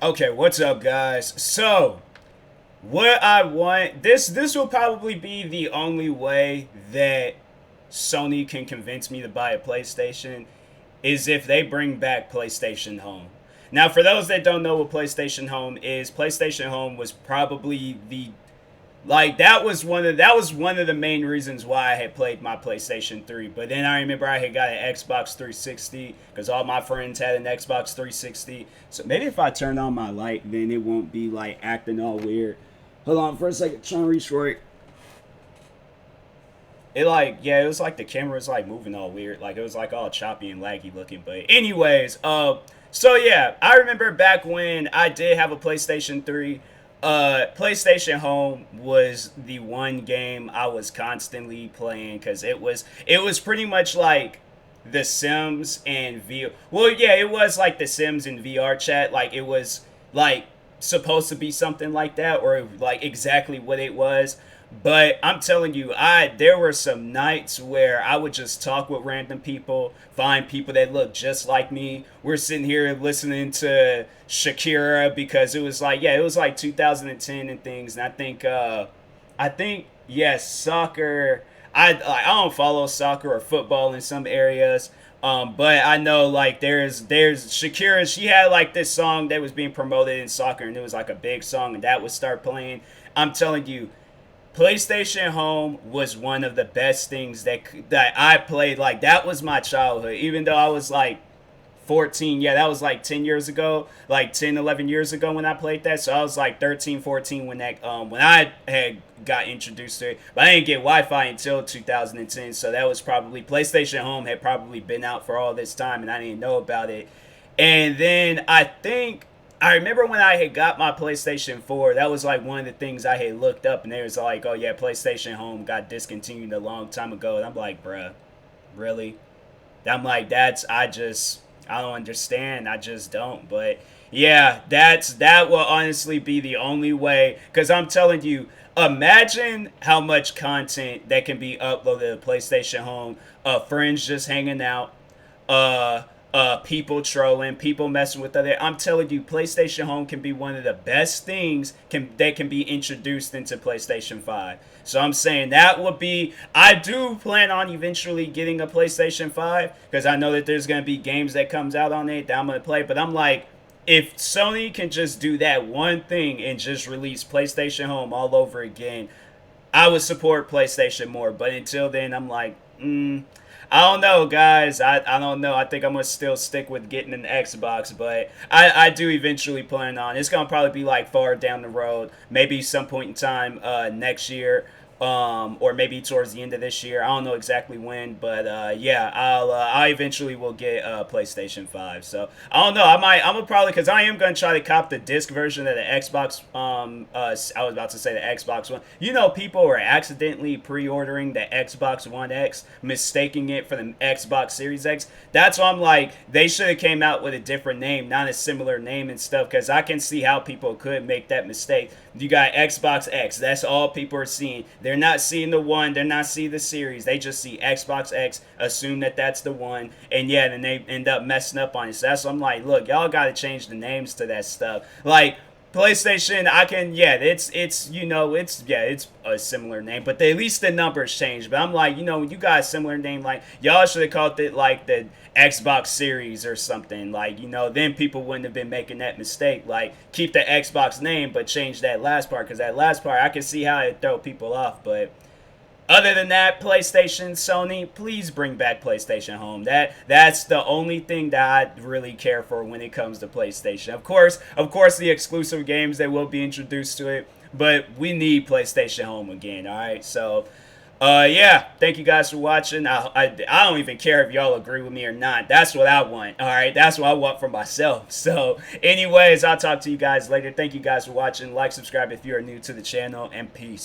Okay, what's up, guys? So, what I want this will probably be the only way that Sony can convince me to buy a PlayStation is if they bring back PlayStation Home. Now, for those that don't know what PlayStation Home was probably the that was one of the main reasons why I had played my PlayStation 3. But then I remember I had got an Xbox 360 because all my friends had an Xbox 360. So maybe if I turn on my light, then it won't be like acting all weird. Hold on for a second, trying to reach for it. It was like the camera was like moving all weird, like it was like all choppy and laggy looking. But anyways, so yeah, I remember back when I did have a PlayStation 3. PlayStation Home was the one game I was constantly playing because it was pretty much like The Sims and VR. Well, yeah, it was like The Sims and VR chat. Like it was like supposed to be something like that, or like exactly what it was. But I'm telling you, I there were some nights where I would just talk with random people, find people that look just like me. We're sitting here listening to Shakira because it was like 2010 and things. And I think yes, soccer. I don't follow soccer or football in some areas. But I know like there's Shakira. She had like this song that was being promoted in soccer, and it was like a big song, and that would start playing. I'm telling you, PlayStation Home was one of the best things that I played. Like that was my childhood. Even though I was like 14, yeah, that was like 10 years ago, like 10, 11 years ago when I played that. So I was like 13, 14 when I had got introduced to it. But I didn't get Wi-Fi until 2010. So that was probably PlayStation Home had probably been out for all this time and I didn't know about it. And then I remember when I had got my PlayStation 4, that was like one of the things I had looked up, and they was like, oh yeah, PlayStation Home got discontinued a long time ago. And I'm like, bruh, really? I'm like, I don't understand. I just don't. But yeah, that will honestly be the only way. Because I'm telling you, imagine how much content that can be uploaded to PlayStation Home. Friends just hanging out. Uh, people trolling, people messing with other. I'm telling you, PlayStation Home can be one of the best things that can be introduced into PlayStation 5. So I'm saying that would be. I do plan on eventually getting a PlayStation 5 because I know that there's gonna be games that comes out on it that I'm gonna play. But I'm like, if Sony can just do that one thing and just release PlayStation Home all over again, I would support PlayStation more. But until then, I'm like, I don't know, guys. I don't know. I think I'm gonna still stick with getting an Xbox, but I do eventually plan on. It's gonna probably be like far down the road, maybe some point in time next year, or maybe towards the end of this year. I don't know exactly when, but yeah, I eventually will get PlayStation 5. So I don't know. I'm gonna probably because I am gonna try to cop the disc version of the Xbox. I was about to say the Xbox One. You know, people are accidentally pre-ordering the Xbox One X, mistaking it for the Xbox Series X. That's why I'm like, they should have came out with a different name, not a similar name and stuff. Because I can see how people could make that mistake. You got Xbox X. That's all people are seeing. They're not seeing the one. They're not seeing the series. They just see Xbox X, assume that that's the one, and yeah, then they end up messing up on it. So that's what I'm like, look, y'all got to change the names to that stuff. Like PlayStation, I can, yeah, it's it's a similar name, but at least the numbers change. But I'm like, when you got a similar name, like y'all should have called it like the Xbox Series or something. Like, then people wouldn't have been making that mistake. Like, keep the Xbox name, but change that last part, because that last part, I can see how it throw people off. But other than that, PlayStation, Sony, please bring back PlayStation Home. That's the only thing that I really care for when it comes to PlayStation. Of course, the exclusive games that will be introduced to it, but we need PlayStation Home again. All right, so. Yeah, thank you guys for watching. I don't even care if y'all agree with me or not. That's what I want. All right, that's what I want for myself. So, anyways, I'll talk to you guys later. Thank you guys for watching. Like, subscribe if you are new to the channel, and peace.